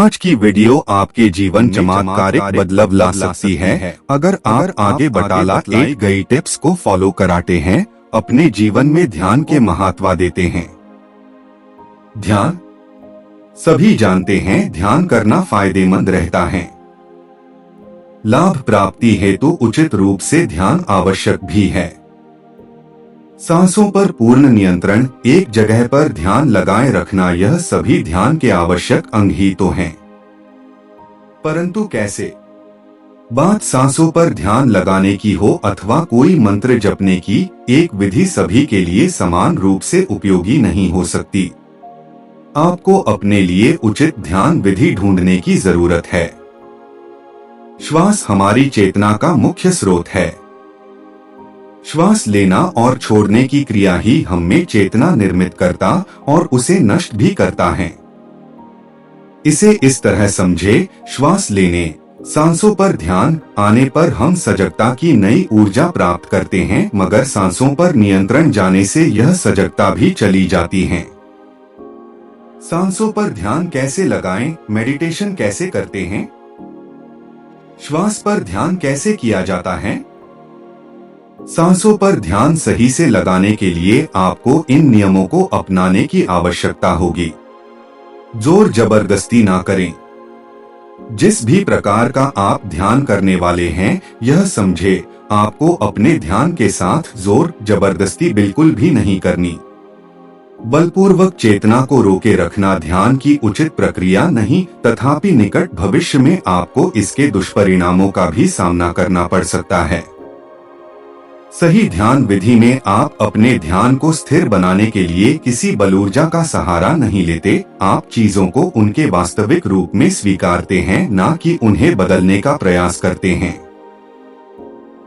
आज की वीडियो आपके जीवन चमत्कारिक बदलाव ला सकती है अगर आप आगे बताई गई टिप्स को फॉलो कराते हैं, अपने जीवन में ध्यान के महत्व देते हैं। ध्यान सभी जानते हैं, ध्यान करना फायदेमंद रहता है। लाभ प्राप्ति हेतु उचित रूप से ध्यान आवश्यक भी है। सांसों पर पूर्ण नियंत्रण, एक जगह पर ध्यान लगाए रखना, यह सभी ध्यान के आवश्यक अंग ही तो हैं। परंतु कैसे? बात सांसों पर ध्यान लगाने की हो अथवा कोई मंत्र जपने की, एक विधि सभी के लिए समान रूप से उपयोगी नहीं हो सकती। आपको अपने लिए उचित ध्यान विधि ढूंढने की जरूरत है। श्वास हमारी चेतना का मुख्य स्रोत है। श्वास लेना और छोड़ने की क्रिया ही हम में चेतना निर्मित करता और उसे नष्ट भी करता है। इसे इस तरह समझे, श्वास लेने, सांसों पर ध्यान आने पर हम सजगता की नई ऊर्जा प्राप्त करते हैं, मगर सांसों पर नियंत्रण जाने से यह सजगता भी चली जाती है। सांसों पर ध्यान कैसे लगाएं? मेडिटेशन कैसे करते हैं? श्वास पर ध्यान कैसे किया जाता है? सांसों पर ध्यान सही से लगाने के लिए आपको इन नियमों को अपनाने की आवश्यकता होगी। जोर जबरदस्ती ना करें। जिस भी प्रकार का आप ध्यान करने वाले हैं, यह समझे आपको अपने ध्यान के साथ जोर जबरदस्ती बिल्कुल भी नहीं करनी। बलपूर्वक चेतना को रोके रखना ध्यान की उचित प्रक्रिया नहीं, तथापि निकट भविष्य में आपको इसके दुष्परिणामों का भी सामना करना पड़ सकता है। सही ध्यान विधि में आप अपने ध्यान को स्थिर बनाने के लिए किसी बल ऊर्जा का सहारा नहीं लेते। आप चीजों को उनके वास्तविक रूप में स्वीकारते हैं, ना कि उन्हें बदलने का प्रयास करते हैं।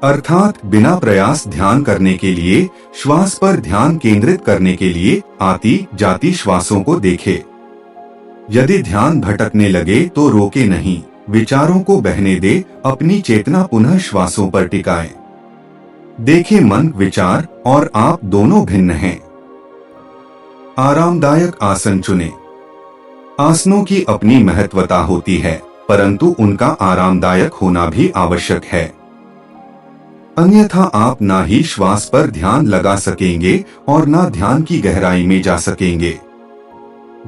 अर्थात बिना प्रयास ध्यान करने के लिए, श्वास पर ध्यान केंद्रित करने के लिए आती जाती श्वासों को देखे। यदि ध्यान भटकने लगे तो रोके नहीं, विचारों को बहने दे, अपनी चेतना पुनः श्वासों पर टिकाएं। देखे मन, विचार और आप दोनों भिन्न हैं। आरामदायक आसन चुनें। आसनों की अपनी महत्वता होती है, परंतु उनका आरामदायक होना भी आवश्यक है। अन्यथा आप ना ही श्वास पर ध्यान लगा सकेंगे और ना ध्यान की गहराई में जा सकेंगे।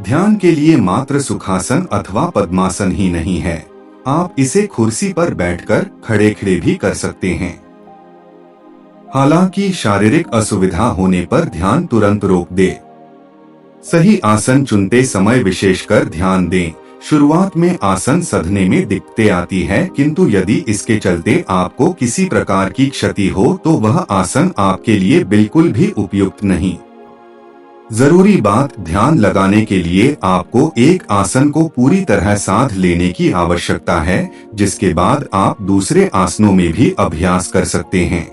ध्यान के लिए मात्र सुखासन अथवा पद्मासन ही नहीं है, आप इसे कुर्सी पर बैठकर खड़े खड़े भी कर सकते हैं। हालांकि शारीरिक असुविधा होने पर ध्यान तुरंत रोक दे। सही आसन चुनते समय विशेषकर ध्यान दें। शुरुआत में आसन सधने में दिक्कतें आती है, किंतु यदि इसके चलते आपको किसी प्रकार की क्षति हो तो वह आसन आपके लिए बिल्कुल भी उपयुक्त नहीं। जरूरी बात, ध्यान लगाने के लिए आपको एक आसन को पूरी तरह साध लेने की आवश्यकता है, जिसके बाद आप दूसरे आसनों में भी अभ्यास कर सकते हैं।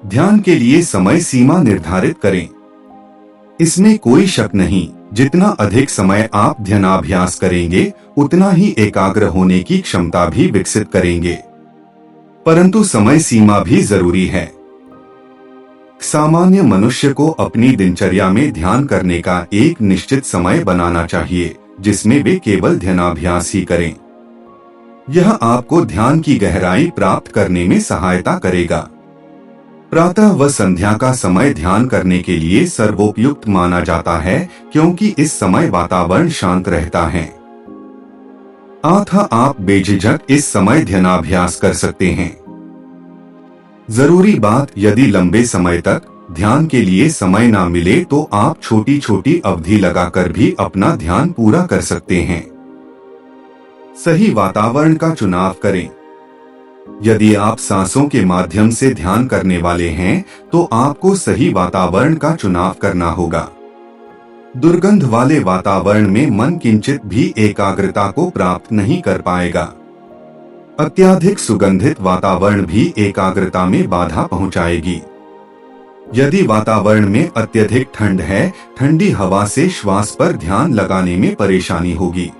ध्यान के लिए समय सीमा निर्धारित करें। इसमें कोई शक नहीं, जितना अधिक समय आप ध्यानाभ्यास करेंगे, उतना ही एकाग्र होने की क्षमता भी विकसित करेंगे। परंतु समय सीमा भी जरूरी है। सामान्य मनुष्य को अपनी दिनचर्या में ध्यान करने का एक निश्चित समय बनाना चाहिए, जिसमें वे केवल ध्यानाभ्यास ही करें। यह आपको ध्यान की गहराई प्राप्त करने में सहायता करेगा। प्रातः व संध्या का समय ध्यान करने के लिए सर्वोपयुक्त माना जाता है, क्योंकि इस समय वातावरण शांत रहता है। अतः आप बेझिझक इस समय ध्यानाभ्यास कर सकते हैं। जरूरी बात, यदि लंबे समय तक ध्यान के लिए समय ना मिले तो आप छोटी छोटी अवधि लगाकर भी अपना ध्यान पूरा कर सकते हैं। सही वातावरण का चुनाव करें। यदि आप सांसों के माध्यम से ध्यान करने वाले हैं, तो आपको सही वातावरण का चुनाव करना होगा। दुर्गंध वाले वातावरण में मन किंचित भी एकाग्रता को प्राप्त नहीं कर पाएगा। अत्यधिक सुगंधित वातावरण भी एकाग्रता में बाधा पहुंचाएगी। यदि वातावरण में अत्यधिक ठंड है, ठंडी हवा से श्वास पर ध्यान लगाने में परेशानी होगी।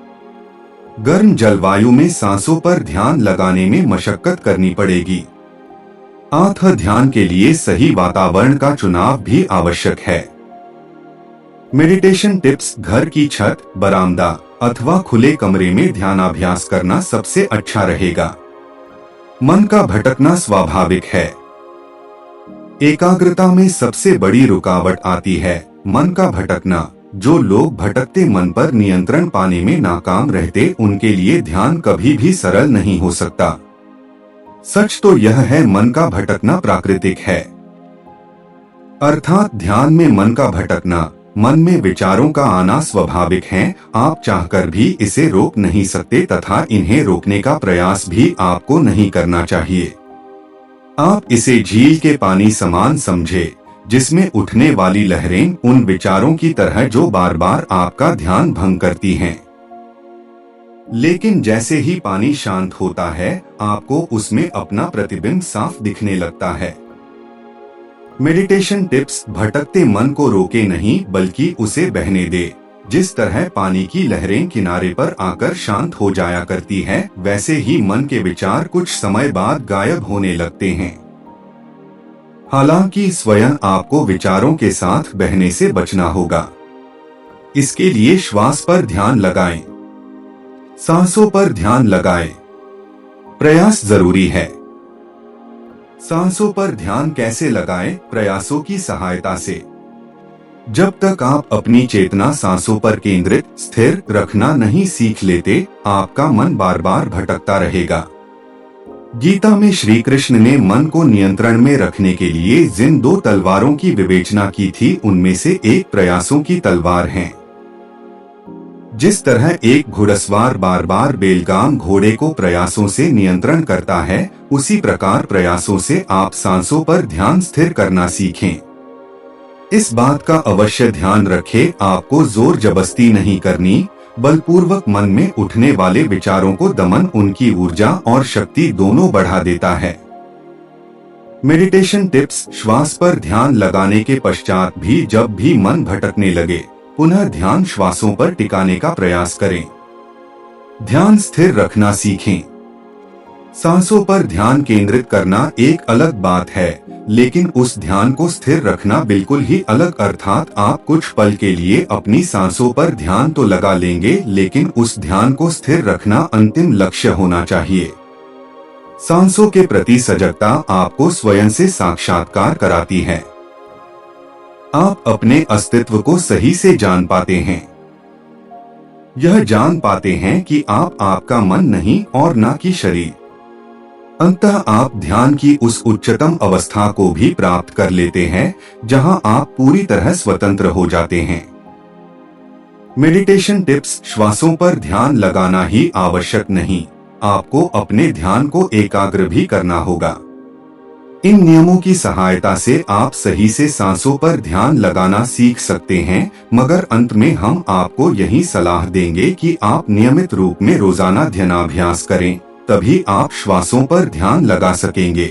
गर्म जलवायु में सांसों पर ध्यान लगाने में मशक्कत करनी पड़ेगी। अतः ध्यान के लिए सही वातावरण का चुनाव भी आवश्यक है। Meditation tips. घर की छत, बरामदा अथवा खुले कमरे में ध्यानाभ्यास करना सबसे अच्छा रहेगा। मन का भटकना स्वाभाविक है। एकाग्रता में सबसे बड़ी रुकावट आती है मन का भटकना। जो लोग भटकते मन पर नियंत्रण पाने में नाकाम रहते, उनके लिए ध्यान कभी भी सरल नहीं हो सकता। सच तो यह है, मन का भटकना प्राकृतिक है। अर्थात ध्यान में मन का भटकना, मन में विचारों का आना स्वाभाविक है। आप चाहकर भी इसे रोक नहीं सकते तथा इन्हें रोकने का प्रयास भी आपको नहीं करना चाहिए। आप इसे झील के पानी समान समझे, जिसमें उठने वाली लहरें उन विचारों की तरह जो बार बार आपका ध्यान भंग करती हैं। लेकिन जैसे ही पानी शांत होता है, आपको उसमें अपना प्रतिबिंब साफ दिखने लगता है। Meditation tips. भटकते मन को रोके नहीं, बल्कि उसे बहने दे। जिस तरह पानी की लहरें किनारे पर आकर शांत हो जाया करती है, वैसे ही मन के विचार कुछ समय बाद गायब होने लगते हैं। हालांकि स्वयं आपको विचारों के साथ बहने से बचना होगा। इसके लिए श्वास पर ध्यान लगाएं, सांसों पर ध्यान लगाएं। प्रयास जरूरी है। सांसों पर ध्यान कैसे लगाएं? प्रयासों की सहायता से। जब तक आप अपनी चेतना सांसों पर केंद्रित स्थिर रखना नहीं सीख लेते, आपका मन बार बार भटकता रहेगा। गीता में श्री कृष्ण ने मन को नियंत्रण में रखने के लिए जिन 2 तलवारों की विवेचना की थी, उनमें से एक प्रयासों की तलवार है। जिस तरह एक घुड़सवार बार बार बेलगाम घोड़े को प्रयासों से नियंत्रण करता है, उसी प्रकार प्रयासों से आप सांसों पर ध्यान स्थिर करना सीखें। इस बात का अवश्य ध्यान रखें, आपको जोर जबरदस्ती नहीं करनी, बलपूर्वक मन में उठने वाले विचारों को दमन उनकी ऊर्जा और शक्ति दोनों बढ़ा देता है। Meditation tips. श्वास पर ध्यान लगाने के पश्चात भी जब भी मन भटकने लगे, पुनः ध्यान श्वासों पर टिकाने का प्रयास करें। ध्यान स्थिर रखना सीखें। सांसों पर ध्यान केंद्रित करना एक अलग बात है, लेकिन उस ध्यान को स्थिर रखना बिल्कुल ही अलग। अर्थात आप कुछ पल के लिए अपनी सांसों पर ध्यान तो लगा लेंगे, लेकिन उस ध्यान को स्थिर रखना अंतिम लक्ष्य होना चाहिए। सांसों के प्रति सजगता आपको स्वयं से साक्षात्कार कराती है। आप अपने अस्तित्व को सही से जान पाते हैं। यह जान पाते हैं कि आप आपका मन नहीं और ना कि शरीर। अंततः आप ध्यान की उस उच्चतम अवस्था को भी प्राप्त कर लेते हैं, जहां आप पूरी तरह स्वतंत्र हो जाते हैं। Meditation tips. श्वासों पर ध्यान लगाना ही आवश्यक नहीं, आपको अपने ध्यान को एकाग्र भी करना होगा। इन नियमों की सहायता से आप सही से सांसों पर ध्यान लगाना सीख सकते हैं, मगर अंत में हम आपको यही सलाह देंगे कि आप नियमित रूप में रोजाना ध्यानाभ्यास करें, तभी आप श्वासों पर ध्यान लगा सकेंगे।